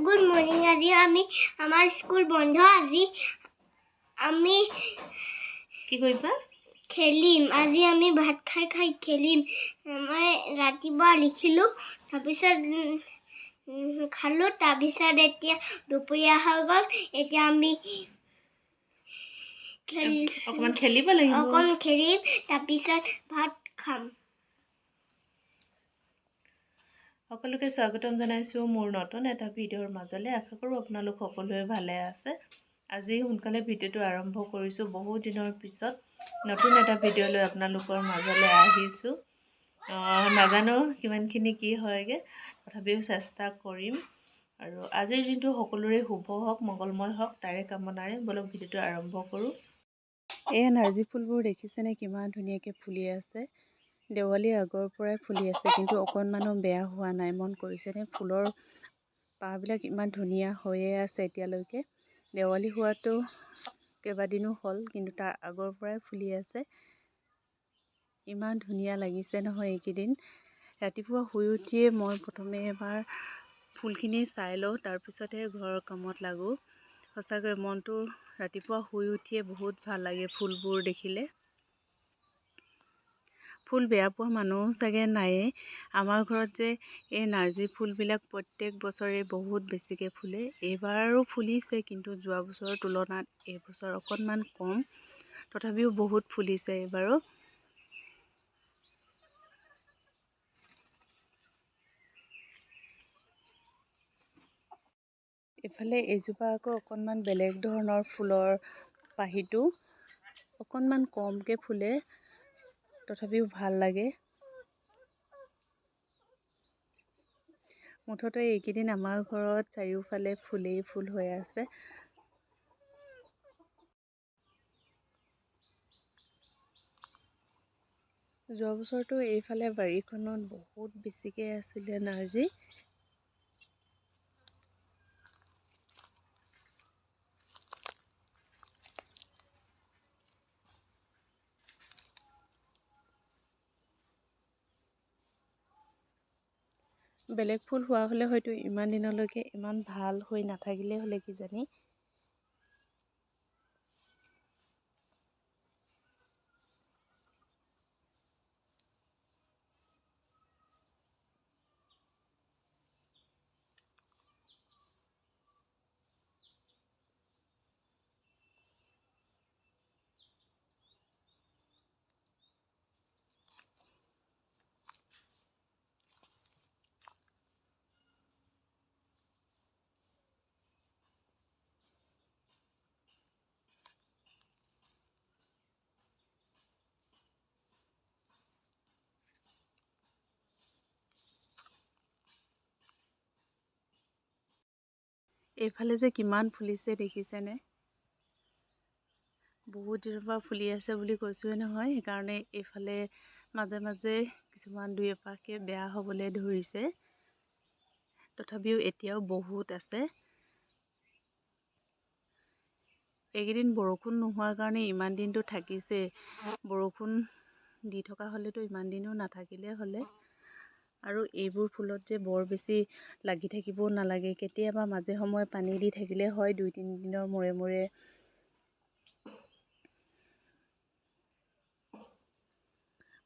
good morning আজি আমি আমাৰ স্কুল বন্ধ আজি আমি কি কৰিবা খেলিম আজি আমি ভাত খাই খেলিম মই ৰাতিপুৱা লিখিলো তাৰপিছত খালো তাৰপিছত এতিয়া দুপৰীয়া হৈ গ'ল এতিয়া আমি অকমান খেলিব লাগিব অকণ খেলিম তাৰপিছত ভাত খাম সকলোকে স্বাগতম জনাইছোঁ মোৰ নতুন এটা ভিডিঅ'ৰ মাজলৈ আশা কৰোঁ আপোনালোক সকলোৱে ভালে আছে আজি সোনকালে ভিডিঅ'টো আৰম্ভ কৰিছোঁ বহুত দিনৰ পিছত নতুন এটা ভিডিঅ' লৈ আপোনালোকৰ মাজলৈ আহিছোঁ নাজানো কিমানখিনি কি হয়গে তথাপিও চেষ্টা কৰিম আৰু আজিৰ দিনটো সকলোৰে শুভ হওক মংগলময় হওক তাৰে কামনাৰে বলক ভিডিঅ'টো আৰম্ভ কৰোঁ এই নাৰ্জী ফুলবোৰ দেখিছেনে কিমান ধুনীয়াকৈ ফুলি আছে দেৱালীৰ আগৰ পৰাই ফুলি আছে কিন্তু অকণমানো বেয়া হোৱা নাই মন কৰিছেনে ফুলৰ পাহবিলাক ইমান ধুনীয়া হৈয়ে আছে এতিয়ালৈকে দেৱালী হোৱাটো কেইবাদিনো হ'ল কিন্তু তাৰ আগৰ পৰাই ফুলি আছে ইমান ধুনীয়া লাগিছে নহয় এইকেইদিন ৰাতিপুৱা শুই উঠিয়ে মই প্ৰথমে এবাৰ ফুলখিনি চাই লওঁ তাৰপিছতহে ঘৰৰ কামত লাগোঁ সঁচাকৈ মনটো ৰাতিপুৱা শুই উঠিয়ে বহুত ভাল লাগে ফুলবোৰ দেখিলে ফুল বেয়া পোৱা মানুহ চাগে নায়েই আমাৰ ঘৰত যে এই নাৰ্জী ফুলবিলাক প্ৰত্যেক বছৰে বহুত বেছিকৈ ফুলে এইবাৰো ফুলিছে কিন্তু যোৱা বছৰৰ তুলনাত এইবছৰ অকণমান কম তথাপিও বহুত ফুলিছে এইবাৰো এইফালে এজোপা আকৌ অকণমান বেলেগ ধৰণৰ ফুলৰ পাহিটো অকণমান কমকৈ ফুলে তথাপিও ভাল লাগে মুঠতে এইকেইদিন আমাৰ ঘৰত চাৰিওফালে ফুলেই ফুল হৈ আছে যোৱা বছৰটো এইফালে বাৰীখনত বহুত বেছিকৈ আছিলে নাৰ্জী বেলেগ ফুল হোৱা হ'লে হয়তো ইমান দিনলৈকে ইমান ভাল হৈ নাথাকিলে হ'লে কিজানি এইফালে যে কিমান ফুলিছে দেখিছেনে বহুত দিনৰ পৰা ফুলি আছে বুলি কৈছোঁহে নহয় সেইকাৰণে এইফালে মাজে মাজে কিছুমান দুই এপাহকৈ বেয়া হ'বলৈ ধৰিছে তথাপিও এতিয়াও বহুত আছে এইকেইদিন বৰষুণ নোহোৱাৰ কাৰণে ইমান দিনটো থাকিছে বৰষুণ দি থকা হ'লেতো ইমান দিনো নাথাকিলে হ'লে আৰু এইবোৰ ফুলত যে বৰ বেছি লাগি থাকিবও নালাগে কেতিয়াবা মাজে সময়ে পানী দি থাকিলে হয় 2-3 দিনৰ মূৰে মূৰে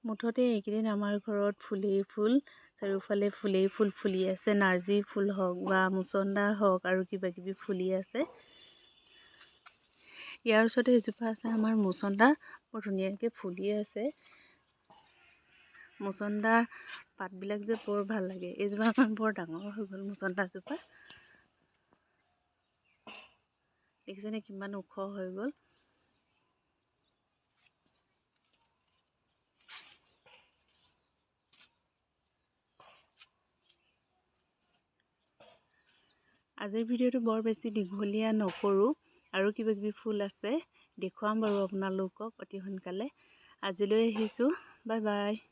মুঠতে এইকেইদিন আমাৰ ঘৰত ফুলেই ফুল চাৰিওফালে ফুলেই ফুল ফুলি আছে নাৰ্জী ফুল হওক বা মুচন্দা হওক আৰু কিবা কিবি ফুলি আছে ইয়াৰ ওচৰতে এজোপা আছে আমাৰ মুচন্দা বৰ ধুনীয়াকৈ ফুলি আছে মুচন্দা পাতবিলাক যে বৰ ভাল লাগে এইজোপা আমাৰ বৰ ডাঙৰ হৈ গ'ল মুচন্দাজোপা দেখিছেনে কিমান ওখ হৈ গ'ল আজিৰ ভিডিঅ'টো বৰ বেছি দীঘলীয়া নকৰোঁ আৰু কিবা কিবি ফুল আছে দেখুৱাম বাৰু আপোনালোকক অতি সোনকালে আজিলৈ আহিছোঁ বাই বাই